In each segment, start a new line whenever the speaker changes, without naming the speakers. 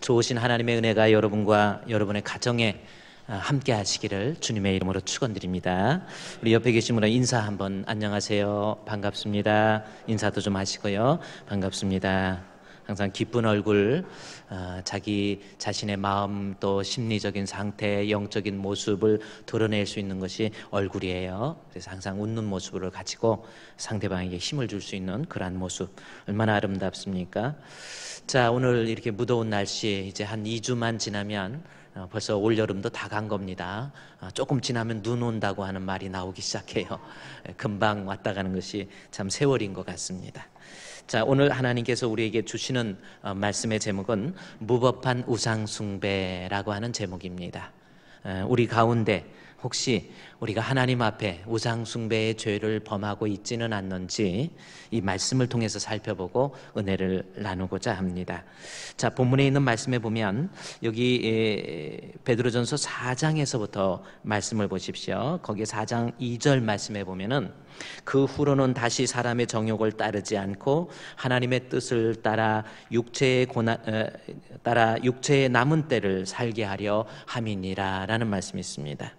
좋으신 하나님의 은혜가 여러분과 여러분의 가정에 함께 하시기를 주님의 이름으로 축원드립니다. 우리 옆에 계신 분은 인사 한번 안녕하세요. 반갑습니다. 인사도 좀 하시고요. 반갑습니다. 항상 기쁜 얼굴, 자기 자신의 마음 또 심리적인 상태, 영적인 모습을 드러낼 수 있는 것이 얼굴이에요. 그래서 항상 웃는 모습을 가지고 상대방에게 힘을 줄 수 있는 그러한 모습, 얼마나 아름답습니까? 자, 오늘 이렇게 무더운 날씨 이제 한 2주만 지나면 벌써 올여름도 다 간 겁니다. 조금 지나면 눈 온다고 하는 말이 나오기 시작해요. 금방 왔다 가는 것이 참 세월인 것 같습니다. 자, 오늘 하나님께서 우리에게 주시는 말씀의 제목은 무법한 우상숭배라고 하는 제목입니다. 우리 가운데 혹시 우리가 하나님 앞에 우상숭배의 죄를 범하고 있지는 않는지 이 말씀을 통해서 살펴보고 은혜를 나누고자 합니다. 자, 본문에 있는 말씀에 보면 여기 베드로전서 4장에서부터 말씀을 보십시오. 거기 4장 2절 말씀에 보면은 그 후로는 다시 사람의 정욕을 따르지 않고 하나님의 뜻을 따라 육체의 남은 때를 살게 하려 함이니라라는 말씀이 있습니다.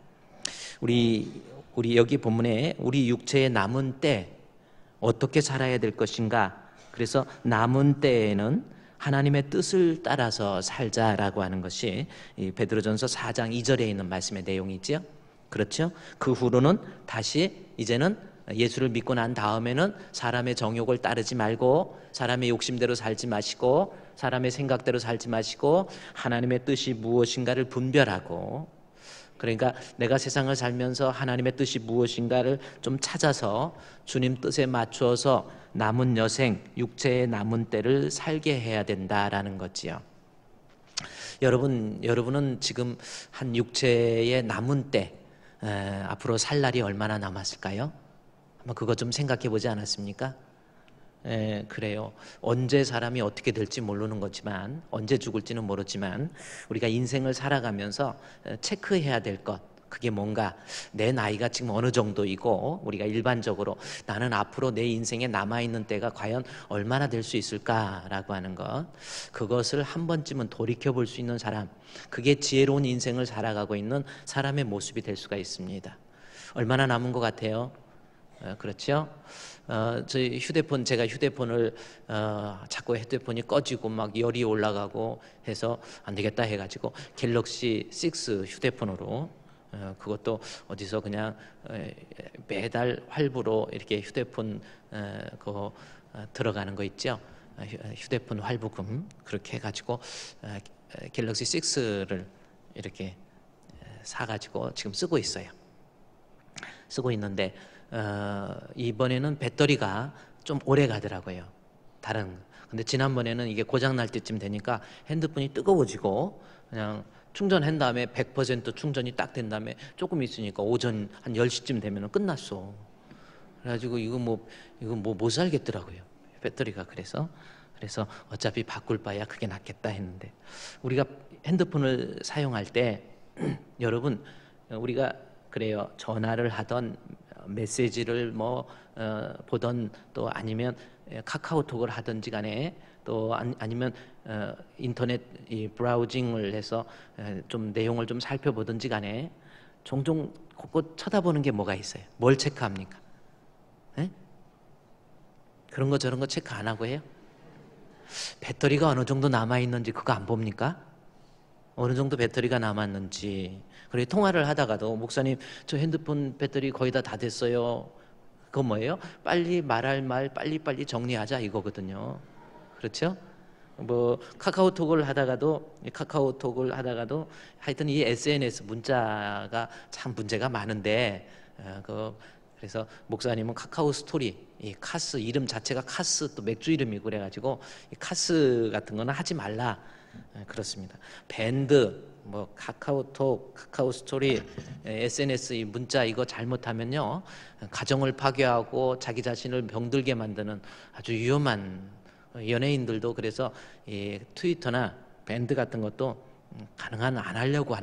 우리 여기 본문에 우리 육체의 남은 때 어떻게 살아야 될 것인가? 그래서 남은 때에는 하나님의 뜻을 따라서 살자라고 하는 것이 이 베드로전서 4장 2절에 있는 말씀의 내용이지요. 그렇죠? 그 후로는 다시 이제는 예수를 믿고 난 다음에는 사람의 정욕을 따르지 말고 사람의 욕심대로 살지 마시고 사람의 생각대로 살지 마시고 하나님의 뜻이 무엇인가를 분별하고, 그러니까 내가 세상을 살면서 하나님의 뜻이 무엇인가를 좀 찾아서 주님 뜻에 맞추어서 남은 여생, 육체의 남은 때를 살게 해야 된다라는 거지요. 여러분은 지금 한 육체의 남은 때 앞으로 살 날이 얼마나 남았을까요? 한번 그거 좀 생각해 보지 않았습니까? 그래요. 언제 사람이 어떻게 될지 모르는 거지만, 언제 죽을지는 모르지만 우리가 인생을 살아가면서 체크해야 될 것, 그게 뭔가 내 나이가 지금 어느 정도이고 우리가 일반적으로 나는 앞으로 내 인생에 남아있는 때가 과연 얼마나 될 수 있을까라고 하는 것, 그것을 한 번쯤은 돌이켜볼 수 있는 사람, 그게 지혜로운 인생을 살아가고 있는 사람의 모습이 될 수가 있습니다. 얼마나 남은 것 같아요? 그렇죠? 저희 제가 휴대폰을 자꾸 휴대폰이 꺼지고 막 열이 올라가고 해서 안 되겠다 해가지고 갤럭시 6 휴대폰으로, 그것도 어디서 그냥 매달 활부로 이렇게 휴대폰 그거 들어가는 거 있죠? 휴대폰 활부금, 그렇게 해가지고 갤럭시 6를 이렇게 사가지고 지금 쓰고 있어요. 쓰고 있는데 이번에는 배터리가 좀 오래 가더라고요. 근데 지난번에는 이게 고장 날 때쯤 되니까 핸드폰이 뜨거워지고 그냥 충전한 다음에 100% 충전이 딱 된 다음에 조금 있으니까 오전 한 10시쯤 되면 끝났어. 그래가지고 이거 못 살겠더라고요, 배터리가. 그래서 어차피 바꿀 바야 그게 낫겠다 했는데, 우리가 핸드폰을 사용할 때 여러분, 우리가 그래요, 전화를 하던 메시지를 보던, 또 아니면 카카오톡을 하든지 간에, 또 아니면 인터넷 브라우징을 해서 좀 내용을 좀 살펴보든지 간에 종종 곳곳 쳐다보는 게 뭐가 있어요? 뭘 체크합니까? 네? 그런 거 저런 거 체크 안 하고 해요? 배터리가 어느 정도 남아있는지 그거 안 봅니까? 어느 정도 배터리가 남았는지. 그리고 통화를 하다가도 목사님 저 핸드폰 배터리 거의 다 됐어요. 그건 뭐예요? 빨리 말할 말 빨리빨리 정리하자 이거거든요. 그렇죠? 카카오톡을 하다가도 하여튼 이 SNS 문자가 참 문제가 많은데, 그래서 목사님은 카카오 스토리, 이 카스 이름 자체가 카스, 또 맥주 이름이고 그래가지고 이 카스 같은 거는 하지 말라. 그렇습니다. 밴드, 카카오톡, 카카오 스토리, SNS 이 문자 이거 잘못하면요, 가정을 파괴하고 자기 자신을 병들게 만드는 아주 위험한, 연예인들도 그래서 이 트위터나 밴드 같은 것도 가능한 안 하려고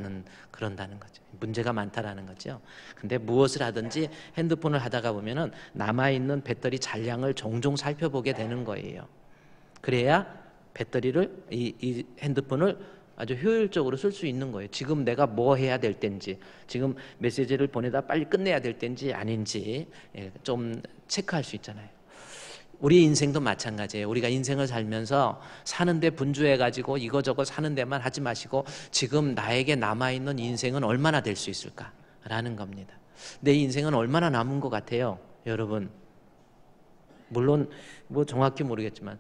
그런다는 거죠. 문제가 많다라는 거죠. 근데 무엇을 하든지 핸드폰을 하다가 보면은 남아있는 배터리 잔량을 종종 살펴보게 되는 거예요. 그래야 배터리를 이 핸드폰을 아주 효율적으로 쓸 수 있는 거예요. 지금 내가 뭐 해야 될 때인지, 지금 메시지를 보내다 빨리 끝내야 될 때인지 아닌지 좀 체크할 수 있잖아요. 우리 인생도 마찬가지예요. 우리가 인생을 살면서 사는데 분주해가지고 이거저거 사는 데만 하지 마시고 지금 나에게 남아있는 인생은 얼마나 될 수 있을까라는 겁니다. 내 인생은 얼마나 남은 것 같아요, 여러분? 물론 뭐 정확히 모르겠지만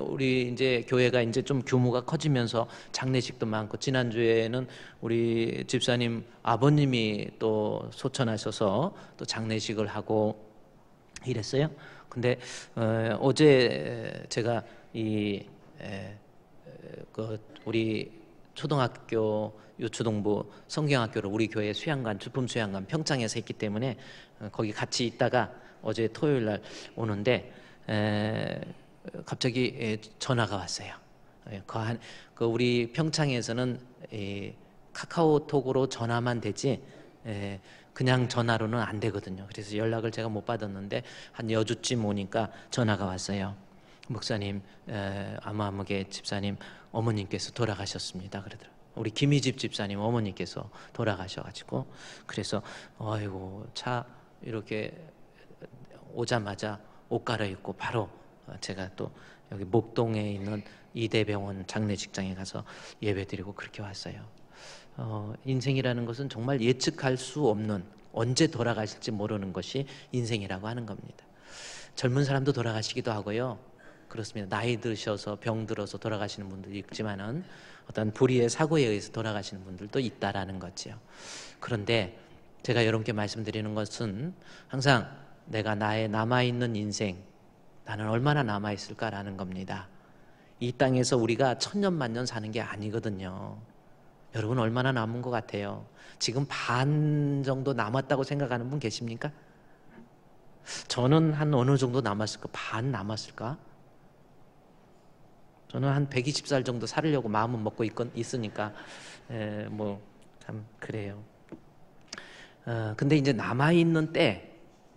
우리 이제 교회가 이제 좀 규모가 커지면서 장례식도 많고, 지난주에는 우리 집사님 아버님이 또 소천하셔서 또 장례식을 하고 이랬어요. 근데 어제 제가 우리 초등학교 유초동부 성경학교를 우리 교회 수양관, 주품 수양관 평창에서 했기 때문에 거기 같이 있다가 어제 토요일 날 오는데 갑자기 전화가 왔어요. 그 우리 평창에서는 카카오톡으로 전화만 되지 그냥 전화로는 안 되거든요. 그래서 연락을 제가 못 받았는데 한 여주쯤 오니까 전화가 왔어요. 목사님, 아무개 집사님 어머님께서 돌아가셨습니다. 그러더라고요. 우리 김희집 집사님 어머님께서 돌아가셔가지고, 그래서 아이고, 차 이렇게 오자마자 옷 갈아입고 바로 제가 또 여기 목동에 있는 이대병원 장례식장에 가서 예배드리고 그렇게 왔어요. 인생이라는 것은 정말 예측할 수 없는, 언제 돌아가실지 모르는 것이 인생이라고 하는 겁니다. 젊은 사람도 돌아가시기도 하고요. 그렇습니다. 나이 드셔서 병 들어서 돌아가시는 분들이 있지만은 어떤 불의의 사고에 의해서 돌아가시는 분들도 있다라는 거죠. 그런데 제가 여러분께 말씀드리는 것은 항상 내가 나의 남아있는 인생, 나는 얼마나 남아있을까라는 겁니다. 이 땅에서 우리가 천년만년 사는 게 아니거든요. 여러분 얼마나 남은 것 같아요? 지금 반 정도 남았다고 생각하는 분 계십니까? 저는 한 어느 정도 남았을까? 반 남았을까? 저는 한 120살 정도 살으려고 마음은 먹고 있으니까 뭐 참 그래요. 근데 이제 남아있는 때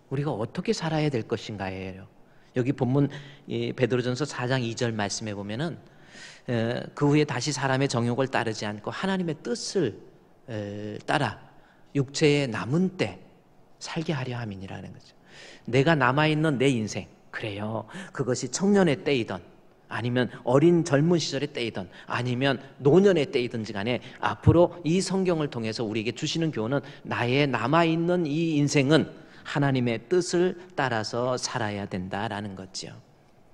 우리가 어떻게 살아야 될 것인가예요. 여기 본문 베드로전서 4장 2절 말씀해 보면은 그 후에 다시 사람의 정욕을 따르지 않고 하나님의 뜻을 따라 육체의 남은 때 살게 하려 함이니라는 거죠. 내가 남아있는 내 인생, 그래요. 그것이 청년의 때이든 아니면 어린 젊은 시절의 때이든 아니면 노년의 때이든지 간에 앞으로 이 성경을 통해서 우리에게 주시는 교훈은 나의 남아있는 이 인생은 하나님의 뜻을 따라서 살아야 된다라는 거죠.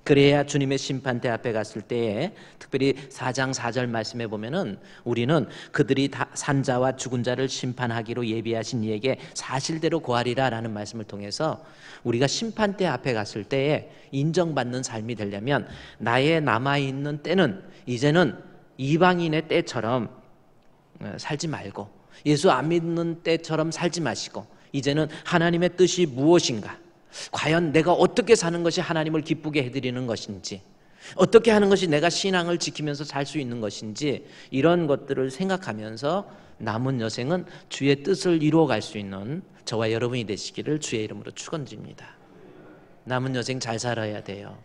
그래야 주님의 심판대 앞에 갔을 때에, 특별히 4장 4절 말씀해 보면은 우리는 그들이 다 산자와 죽은 자를 심판하기로 예비하신 이에게 사실대로 고하리라 라는 말씀을 통해서 우리가 심판대 앞에 갔을 때에 인정받는 삶이 되려면 나의 남아있는 때는 이제는 이방인의 때처럼 살지 말고, 예수 안 믿는 때처럼 살지 마시고, 이제는 하나님의 뜻이 무엇인가, 과연 내가 어떻게 사는 것이 하나님을 기쁘게 해드리는 것인지, 어떻게 하는 것이 내가 신앙을 지키면서 살 수 있는 것인지, 이런 것들을 생각하면서 남은 여생은 주의 뜻을 이루어갈 수 있는 저와 여러분이 되시기를 주의 이름으로 축원드립니다. 남은 여생 잘 살아야 돼요.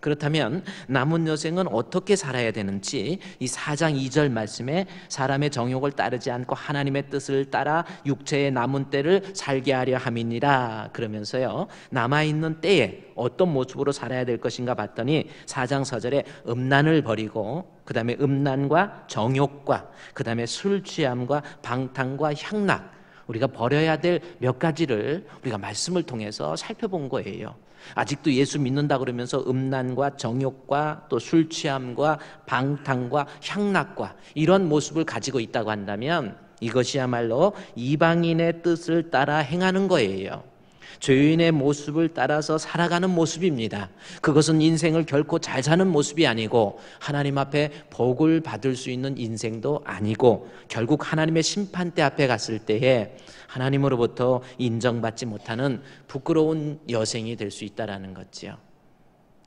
그렇다면 남은 여생은 어떻게 살아야 되는지 이 4장 2절 말씀에 사람의 정욕을 따르지 않고 하나님의 뜻을 따라 육체의 남은 때를 살게 하려 함이니라 그러면서요, 남아있는 때에 어떤 모습으로 살아야 될 것인가 봤더니 4장 4절에 음란을 버리고, 그 다음에 음란과 정욕과, 그 다음에 술 취함과 방탕과 향락, 우리가 버려야 될 몇 가지를 우리가 말씀을 통해서 살펴본 거예요. 아직도 예수 믿는다 그러면서 음란과 정욕과 또 술 취함과 방탕과 향락과 이런 모습을 가지고 있다고 한다면 이것이야말로 이방인의 뜻을 따라 행하는 거예요. 죄인의 모습을 따라서 살아가는 모습입니다. 그것은 인생을 결코 잘 사는 모습이 아니고 하나님 앞에 복을 받을 수 있는 인생도 아니고, 결국 하나님의 심판대 앞에 갔을 때에 하나님으로부터 인정받지 못하는 부끄러운 여생이 될 수 있다는 거지요.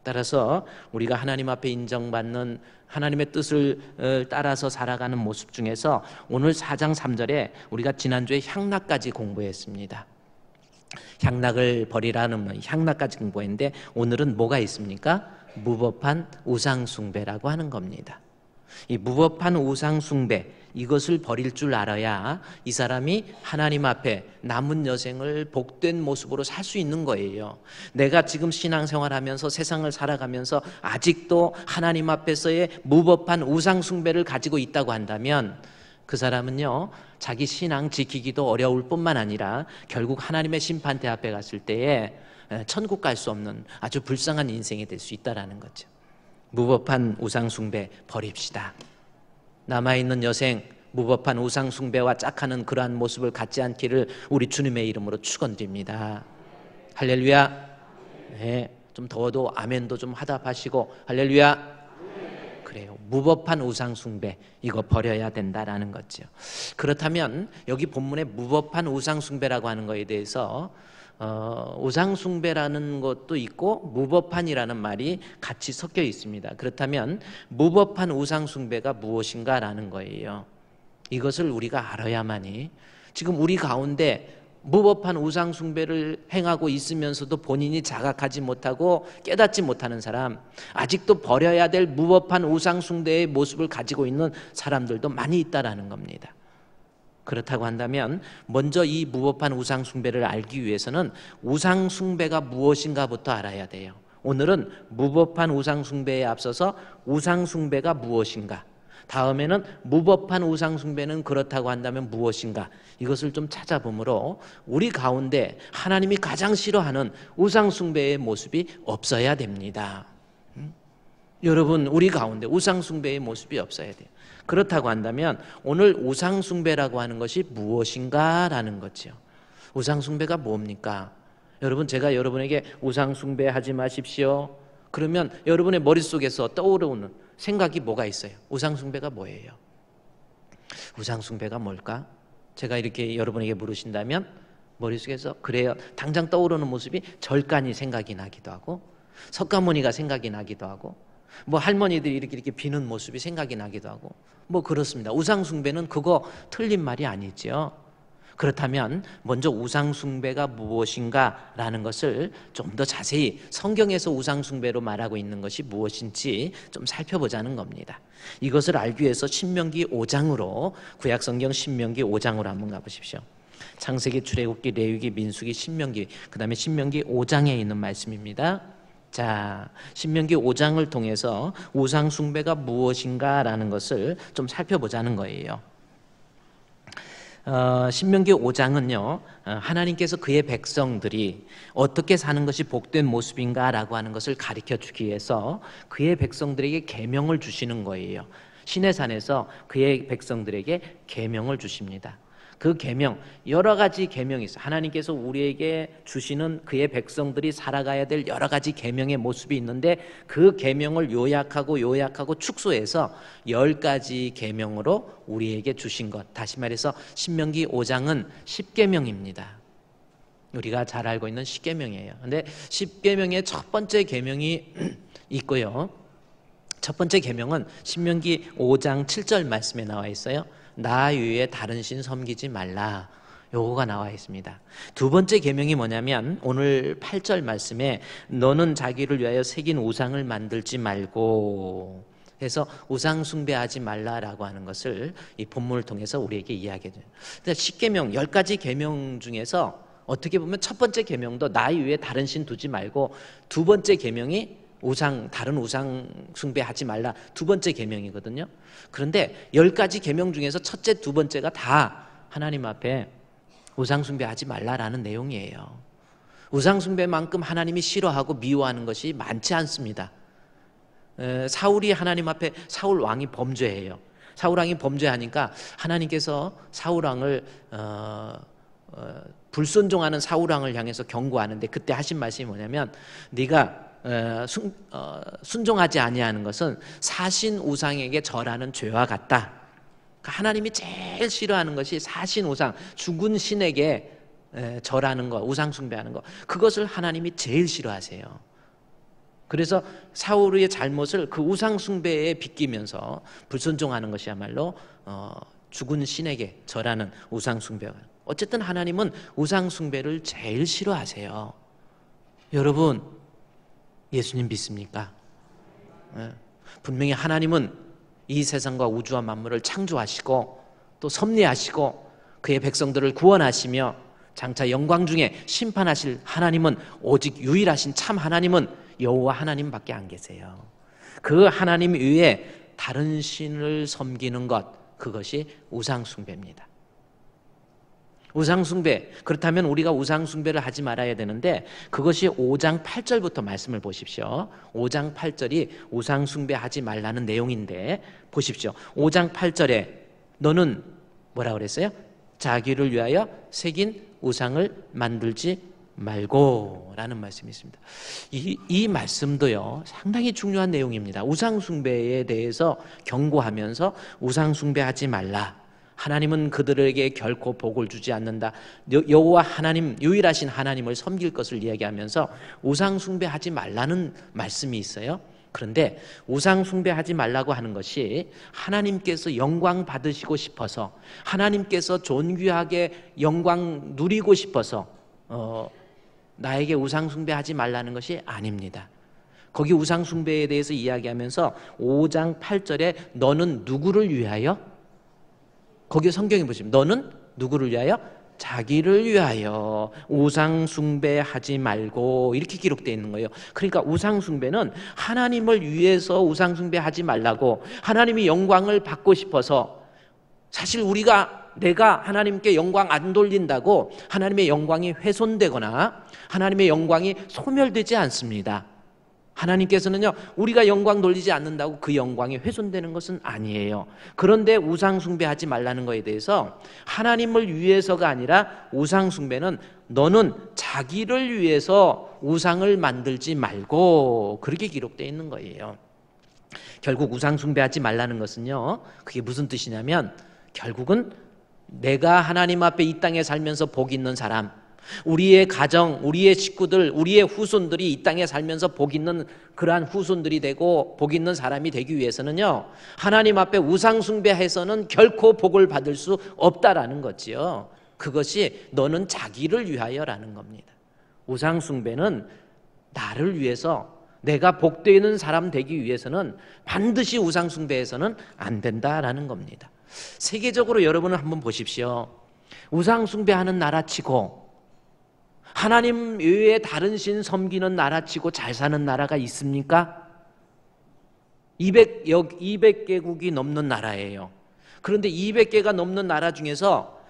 따라서 우리가 하나님 앞에 인정받는 하나님의 뜻을 따라서 살아가는 모습 중에서 오늘 4장 3절에 우리가 지난주에 향락까지 공부했습니다. 향락을 버리라는 향락까지 공부했는데 오늘은 뭐가 있습니까? 무법한 우상숭배라고 하는 겁니다. 이 무법한 우상숭배, 이것을 버릴 줄 알아야 이 사람이 하나님 앞에 남은 여생을 복된 모습으로 살 수 있는 거예요. 내가 지금 신앙생활하면서 세상을 살아가면서 아직도 하나님 앞에서의 무법한 우상숭배를 가지고 있다고 한다면 그 사람은요, 자기 신앙 지키기도 어려울 뿐만 아니라 결국 하나님의 심판대 앞에 갔을 때에 천국 갈 수 없는 아주 불쌍한 인생이 될 수 있다는 거죠. 무법한 우상숭배 버립시다. 남아있는 여생 무법한 우상숭배와 짝하는 그러한 모습을 갖지 않기를 우리 주님의 이름으로 축원드립니다. 할렐루야. 네, 좀 더워도 아멘도 좀 화답하시고 할렐루야. 그래요. 무법한 우상숭배, 이거 버려야 된다라는 거죠. 그렇다면 여기 본문에 무법한 우상숭배라고 하는 거에 대해서 우상숭배라는 것도 있고 무법한이라는 말이 같이 섞여 있습니다. 그렇다면 무법한 우상숭배가 무엇인가라는 거예요. 이것을 우리가 알아야만이, 지금 우리 가운데 무법한 우상숭배를 행하고 있으면서도 본인이 자각하지 못하고 깨닫지 못하는 사람, 아직도 버려야 될 무법한 우상숭배의 모습을 가지고 있는 사람들도 많이 있다라는 겁니다. 그렇다고 한다면 먼저 이 무법한 우상숭배를 알기 위해서는 우상숭배가 무엇인가부터 알아야 돼요. 오늘은 무법한 우상숭배에 앞서서 우상숭배가 무엇인가, 다음에는 무법한 우상숭배는 그렇다고 한다면 무엇인가, 이것을 좀 찾아보므로 우리 가운데 하나님이 가장 싫어하는 우상숭배의 모습이 없어야 됩니다. 여러분, 우리 가운데 우상숭배의 모습이 없어야 돼요. 그렇다고 한다면 오늘 우상숭배라고 하는 것이 무엇인가라는 거죠. 우상숭배가 뭡니까? 여러분, 제가 여러분에게 우상숭배하지 마십시오, 그러면 여러분의 머릿속에서 떠오르는 생각이 뭐가 있어요? 우상숭배가 뭐예요? 우상숭배가 뭘까? 제가 이렇게 여러분에게 물으신다면 머릿속에서 그래요, 당장 떠오르는 모습이 절간이 생각이 나기도 하고, 석가모니가 생각이 나기도 하고, 뭐 할머니들이 이렇게 비는 모습이 생각이 나기도 하고, 뭐 그렇습니다. 우상숭배는 그거 틀린 말이 아니죠. 그렇다면 먼저 우상숭배가 무엇인가라는 것을 좀 더 자세히 성경에서 우상숭배로 말하고 있는 것이 무엇인지 좀 살펴보자는 겁니다. 이것을 알기 위해서 신명기 5장으로, 구약성경 신명기 5장으로 한번 가보십시오. 창세기, 출애굽기, 레위기, 민수기, 신명기, 그 다음에 신명기 5장에 있는 말씀입니다. 자, 신명기 5장을 통해서 우상숭배가 무엇인가라는 것을 좀 살펴보자는 거예요. 신명기 5장은요, 하나님께서 그의 백성들이 어떻게 사는 것이 복된 모습인가라고 하는 것을 가르쳐 주기 위해서 그의 백성들에게 계명을 주시는 거예요. 시내산에서 그의 백성들에게 계명을 주십니다. 그 계명, 여러 가지 계명이 있어요. 하나님께서 우리에게 주시는 그의 백성들이 살아가야 될 여러 가지 계명의 모습이 있는데, 그 계명을 요약하고 축소해서 10가지 계명으로 우리에게 주신 것, 다시 말해서 신명기 5장은 10계명입니다. 우리가 잘 알고 있는 10계명이에요. 근데 10계명의 첫 번째 계명이 있고요. 첫 번째 계명은 신명기 5장 7절 말씀에 나와 있어요. 나 외에 다른 신 섬기지 말라, 요거가 나와 있습니다. 두 번째 계명이 뭐냐면 오늘 8절 말씀에 너는 자기를 위하여 새긴 우상을 만들지 말고 해서 우상 숭배하지 말라라고 하는 것을 이 본문을 통해서 우리에게 이야기해 줘요. 10계명, 10가지 계명 중에서 어떻게 보면 첫 번째 계명도 나 외에 다른 신 두지 말고, 두 번째 계명이 다른 우상 숭배하지 말라, 두 번째 계명이거든요. 그런데 10가지 계명 중에서 첫째, 두 번째가 다 하나님 앞에 우상 숭배하지 말라라는 내용이에요. 우상 숭배만큼 하나님이 싫어하고 미워하는 것이 많지 않습니다. 사울이 하나님 앞에, 사울 왕이 범죄해요. 사울 왕이 범죄하니까 하나님께서 사울 왕을 불순종하는 사울 왕을 향해서 경고하는데, 그때 하신 말씀이 뭐냐면, 네가 순종하지 아니하는 것은 사신 우상에게 절하는 죄와 같다. 하나님이 제일 싫어하는 것이 사신 우상, 죽은 신에게 절하는 것, 우상 숭배하는 것, 그것을 하나님이 제일 싫어하세요. 그래서 사울의 잘못을 그 우상 숭배에 비끼면서 불순종하는 것이야말로 죽은 신에게 절하는 우상 숭배. 어쨌든 하나님은 우상 숭배를 제일 싫어하세요. 여러분, 예수님 믿습니까? 분명히 하나님은 이 세상과 우주와 만물을 창조하시고 또 섭리하시고 그의 백성들을 구원하시며 장차 영광 중에 심판하실 하나님은 오직 유일하신 참 하나님은 여호와 하나님밖에 안 계세요. 그 하나님 외에 다른 신을 섬기는 것, 그것이 우상숭배입니다. 우상숭배, 그렇다면 우리가 우상숭배를 하지 말아야 되는데 그것이 5장 8절부터 말씀을 보십시오. 5장 8절이 우상숭배하지 말라는 내용인데 보십시오. 5장 8절에 너는 뭐라 그랬어요? 자기를 위하여 새긴 우상을 만들지 말고 라는 말씀이 있습니다. 이 말씀도요 상당히 중요한 내용입니다. 우상숭배에 대해서 경고하면서 우상숭배하지 말라, 하나님은 그들에게 결코 복을 주지 않는다, 여호와 하나님 유일하신 하나님을 섬길 것을 이야기하면서 우상숭배하지 말라는 말씀이 있어요. 그런데 우상숭배하지 말라고 하는 것이 하나님께서 영광 받으시고 싶어서, 하나님께서 존귀하게 영광 누리고 싶어서 나에게 우상숭배하지 말라는 것이 아닙니다. 거기 우상숭배에 대해서 이야기하면서 5장 8절에 너는 누구를 위하여? 거기 성경에 보시면 너는 누구를 위하여? 자기를 위하여 우상숭배하지 말고 이렇게 기록되어 있는 거예요. 그러니까 우상숭배는 하나님을 위해서 우상숭배하지 말라고, 하나님이 영광을 받고 싶어서, 사실 내가 하나님께 영광 안 돌린다고 하나님의 영광이 훼손되거나 하나님의 영광이 소멸되지 않습니다. 하나님께서는요 우리가 영광 돌리지 않는다고 그 영광이 훼손되는 것은 아니에요. 그런데 우상숭배하지 말라는 것에 대해서 하나님을 위해서가 아니라 우상숭배는 너는 자기를 위해서 우상을 만들지 말고, 그렇게 기록되어 있는 거예요. 결국 우상숭배하지 말라는 것은요 그게 무슨 뜻이냐면 결국은 내가 하나님 앞에 이 땅에 살면서 복 있는 사람, 우리의 가정, 우리의 식구들, 우리의 후손들이 이 땅에 살면서 복 있는 그러한 후손들이 되고 복 있는 사람이 되기 위해서는요 하나님 앞에 우상숭배해서는 결코 복을 받을 수 없다라는 거지요. 그것이 너는 자기를 위하여라는 겁니다. 우상숭배는 나를 위해서, 내가 복되는 사람 되기 위해서는 반드시 우상숭배해서는 안 된다라는 겁니다. 세계적으로 여러분은 한번 보십시오. 우상숭배하는 나라치고 하나님 외에 다른 신 섬기는 나라치고 잘 사는 나라가 있습니까? 200개국이 넘는 나라예요. 그런데 200개가 넘는 나라 중에서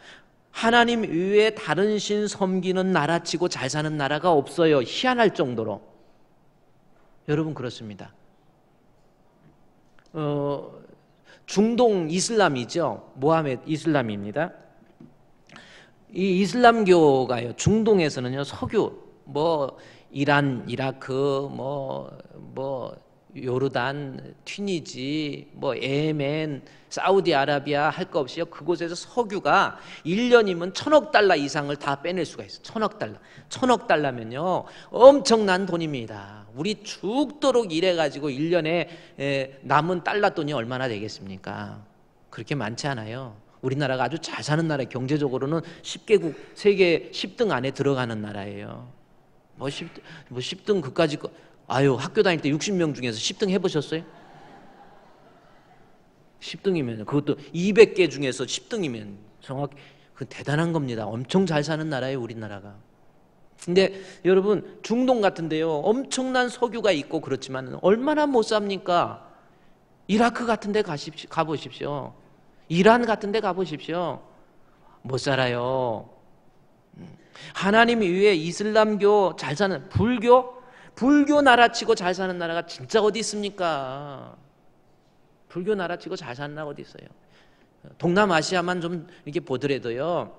하나님 외에 다른 신 섬기는 나라치고 잘 사는 나라가 없어요. 희한할 정도로. 여러분 그렇습니다. 중동 이슬람이죠. 모하메드 이슬람입니다. 이 이슬람교가요 중동에서는요 석유, 이란, 이라크, 요르단, 튀니지, 예멘, 사우디아라비아 할 거 없이요 그곳에서 석유가 1년이면 1,000억 달러 이상을 다 빼낼 수가 있어요. 1,000억 달러. 1,000억 달러면요 엄청난 돈입니다. 우리 죽도록 일해가지고 1년에 남은 달러 돈이 얼마나 되겠습니까? 그렇게 많지 않아요. 우리나라가 아주 잘 사는 나라, 경제적으로는 10개국, 세계 10등 안에 들어가는 나라예요. 10등 그까짓 거, 학교 다닐 때 60명 중에서 10등 해보셨어요? 10등이면, 그것도 200개 중에서 10등이면 정확히, 그 대단한 겁니다. 엄청 잘 사는 나라예요, 우리나라가. 근데 여러분, 중동 같은데요, 엄청난 석유가 있고 그렇지만 얼마나 못 삽니까? 이라크 같은 데 가보십시오. 이란 같은 데 가보십시오. 못 살아요. 하나님 위에 이슬람교 잘 사는, 불교 나라치고 잘 사는 나라가 진짜 어디 있습니까? 불교 나라치고 잘 사는 나라 어디 있어요? 동남아시아만 좀 이렇게 보더라도요,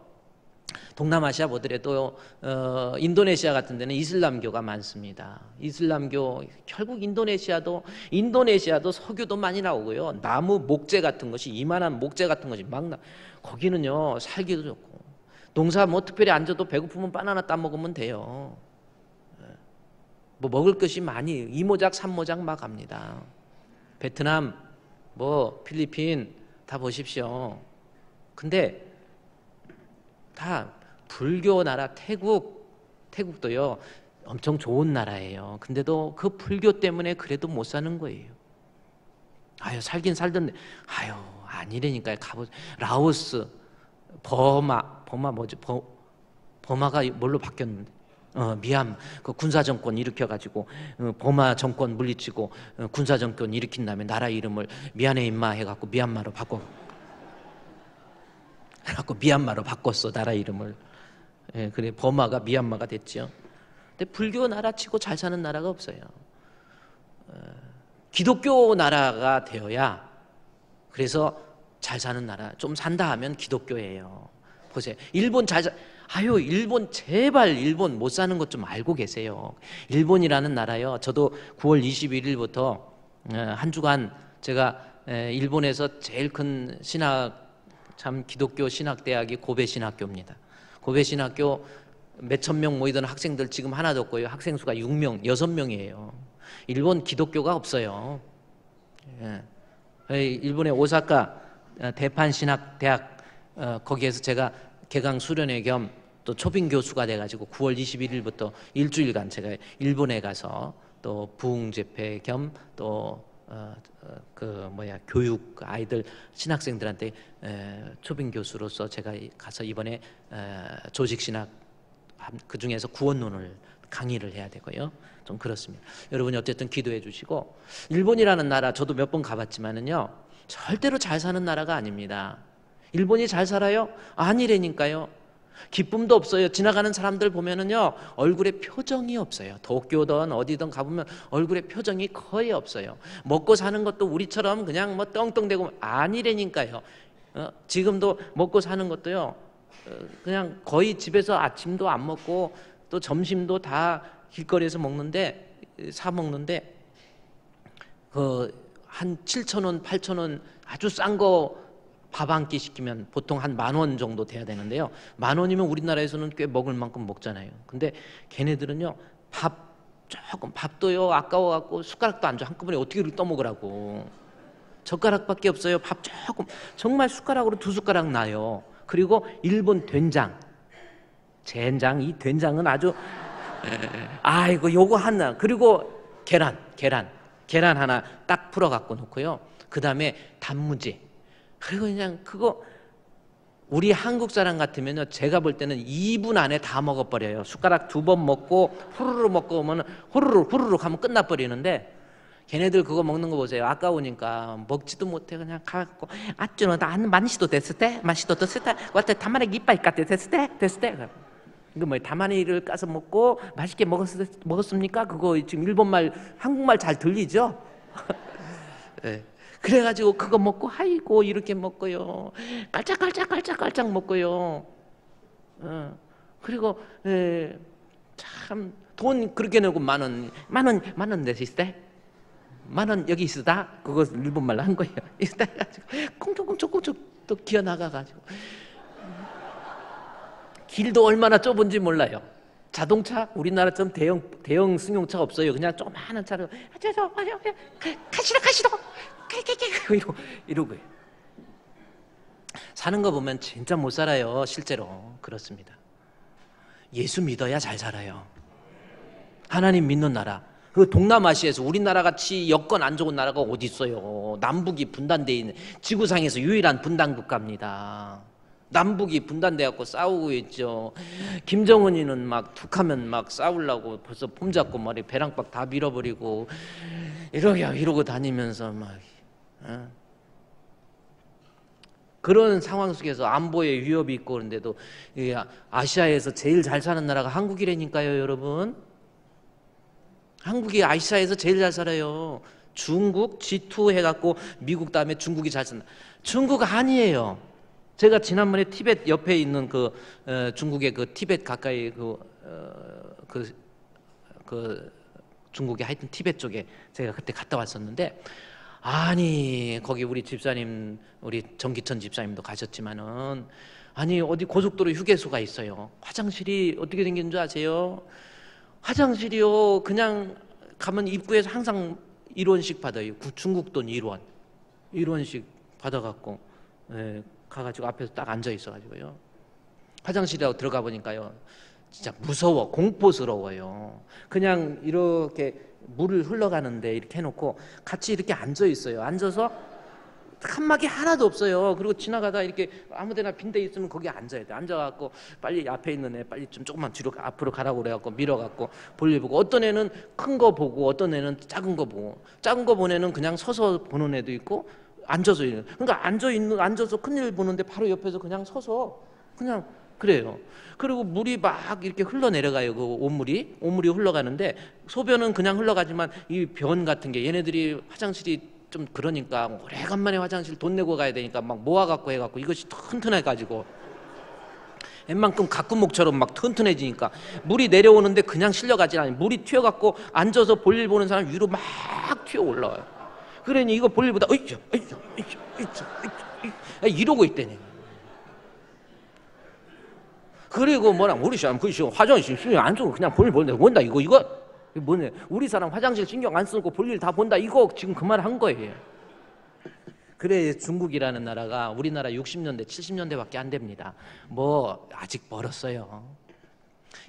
인도네시아 같은 데는 이슬람교가 많습니다. 이슬람교, 결국 인도네시아도 석유도 많이 나오고요. 나무 목재 같은 것이, 이만한 목재 같은 것이 거기는요 살기도 좋고, 농사 특별히 안 져도 배고프면 바나나 따먹으면 돼요. 먹을 것이 많이, 2모작 3모작 막 갑니다. 베트남, 필리핀 다 보십시오. 근데 다 불교 나라, 태국도요 엄청 좋은 나라예요. 근데도 그 불교 때문에 그래도 못 사는 거예요. 아유 살긴 살던데 아유 아니라니까요. 라오스, 버마 뭐지? 버마가 뭘로 바뀌었는데? 미얀마 그 군사 정권 일으켜가지고 버마 정권 물리치고 군사 정권 일으킨 다음에 나라 이름을 미안해 임마 해갖고 미얀마로 바꿨어 나라 이름을. 예, 그래 버마가 미얀마가 됐죠. 근데 불교 나라치고 잘 사는 나라가 없어요. 기독교 나라가 되어야 그래서 잘 사는 나라. 좀 산다 하면 기독교예요. 보세요. 일본 일본 제발 일본 못 사는 것 좀 알고 계세요. 일본이라는 나라요. 저도 9월 21일부터 한 주간 제가 일본에서 제일 큰 기독교 신학대학이 고베 신학교입니다. 고베 신학교 몇천 명 모이던 학생들 지금 하나도 없고요. 학생 수가 6명이에요. 일본 기독교가 없어요. 일본의 오사카 대판신학대학 거기에서 제가 개강 수련회 겸 또 초빙 교수가 돼가지고 9월 21일부터 일주일간 제가 일본에 가서 또 부흥 집회 겸 또 교육 아이들 신학생들한테 초빙 교수로서 제가 가서 이번에 조직신학 그 중에서 구원론을 강의를 해야 되고요. 좀 그렇습니다. 여러분이 어쨌든 기도해 주시고 일본이라는 나라 저도 몇 번 가봤지만은요 절대로 잘 사는 나라가 아닙니다. 일본이 잘 살아요? 아니라니까요. 기쁨도 없어요. 지나가는 사람들 보면은요 얼굴에 표정이 없어요. 도쿄든 어디든 가보면 얼굴에 표정이 거의 없어요. 먹고 사는 것도 우리처럼 그냥 뭐 떵떵대고 아니라니까요. 지금도 먹고 사는 것도요 그냥 거의 집에서 아침도 안 먹고 또 점심도 다 길거리에서 사 먹는데 한 7,000원, 8,000원 아주 싼 거 밥 한 끼 시키면 보통 한 10,000원 정도 돼야 되는데요. 10,000원이면 우리나라에서는 꽤 먹을 만큼 먹잖아요. 근데 걔네들은요 밥도요 아까워갖고 숟가락도 안 줘. 한꺼번에 어떻게 이렇게 떠먹으라고. 젓가락밖에 없어요. 밥 조금 정말 숟가락으로 2숟가락 나요. 그리고 일본 젠장 이 된장은 아주 아이고 요거 하나. 그리고 계란 하나 딱 풀어 갖고 놓고요. 그 다음에 단무지. 그리고 그냥 그거 우리 한국 사람 같으면요 제가 볼 때는 2분 안에 다 먹어버려요. 숟가락 2번 먹고 후루루 먹고 오면 후루루 하면 끝나버리는데 걔네들 그거 먹는 거 보세요. 아까우니까 먹지도 못해 그냥 가갖고 아쭈노 나는 만시도 됐을 때 와때 타마네기 이빨 까때 됐을 때 이거 뭐 타마네기를 까서 먹고 맛있게 먹었습니까? 그거 지금 일본말 한국말 잘 들리죠? 네. 그래가지고 그거 먹고 아이고 이렇게 먹고요 깔짝깔짝 먹고요. 그리고 참 돈 그렇게 내고 만원 내실 때 만원 여기 있으다 그거 일본말로 한 거예요. 있다 해가지고 꽁충꽁충 또 기어 나가가지고 길도 얼마나 좁은지 몰라요. 자동차 우리나라처럼 대형 승용차 없어요. 그냥 조그마한 차로 가시도 이러고요. 사는 거 보면 진짜 못 살아요. 실제로 그렇습니다. 예수 믿어야 잘 살아요. 하나님 믿는 나라. 그 동남아시아에서 우리나라 같이 여건 안 좋은 나라가 어디 있어요. 남북이 분단되어 있는 지구상에서 유일한 분단 국가입니다. 남북이 분단돼갖고 싸우고 있죠. 김정은이는 막 툭하면 막 싸우려고 벌써 폼 잡고 머리 배랑박 다 밀어버리고 이러고 다니면서 막 그런 상황 속에서 안보에 위협이 있고 그런데도 아시아에서 제일 잘 사는 나라가 한국이라니까요, 여러분. 한국이 아시아에서 제일 잘 살아요. 중국 G2 해갖고 미국 다음에 중국이 잘 산다. 중국 아니에요. 제가 지난번에 티벳 옆에 있는 중국의 그 티벳 가까이 중국의 하여튼 티벳 쪽에 제가 그때 갔다 왔었는데 아니 거기 우리 집사님 우리 정기천 집사님도 가셨지만은 아니 어디 고속도로 휴게소가 있어요. 화장실이 어떻게 생긴 줄 아세요? 화장실이요 그냥 가면 입구에서 항상 1원씩 받아요. 중국 돈 1원씩 받아갖고 가가지고 앞에서 딱 앉아 있어가지고요. 화장실이라고 들어가 보니까요 진짜 무서워, 공포스러워요. 그냥 이렇게 물을 흘러가는데 이렇게 해놓고 같이 이렇게 앉아 있어요. 앉아서 칸막이 하나도 없어요. 그리고 지나가다 이렇게 아무데나 빈데 있으면 거기 앉아야 돼. 앉아갖고 빨리 앞에 있는 애 빨리 좀 조금만 뒤로 앞으로 가라고 그래갖고 밀어갖고 볼일 보고, 어떤 애는 큰 거 보고 어떤 애는 작은 거 보고, 작은 거 보는 애는 그냥 서서 보는 애도 있고 앉아서 있는. 그러니까 앉아서 큰일 보는데 바로 옆에서 그냥 서서 그냥 그래요. 그리고 물이 막 이렇게 흘러내려가요. 그 온물이 흘러가는데, 소변은 그냥 흘러가지만 이 변 같은 게, 얘네들이 화장실이 좀 그러니까 오래간만에 화장실 돈 내고 가야 되니까 막 모아갖고 해갖고 이것이 튼튼해가지고 웬만큼 가꾸목처럼 막 튼튼해지니까 물이 내려오는데 그냥 실려가지 않아요. 물이 튀어갖고 앉아서 볼일 보는 사람 위로 막 튀어 올라와요. 그러니 이거 볼일보다 이러고 있다니. 그리고 뭐랑 우리 사람 그 화장실 신경 안 쓰고 그냥 볼일 보는데 뭔다 이거 뭐네, 우리 사람 화장실 신경 안 쓰고 볼일 다 본다 이거 지금 그 말 한 거예요. 그래 중국이라는 나라가 우리나라 60년대 70년대밖에 안 됩니다. 뭐 아직 멀었어요.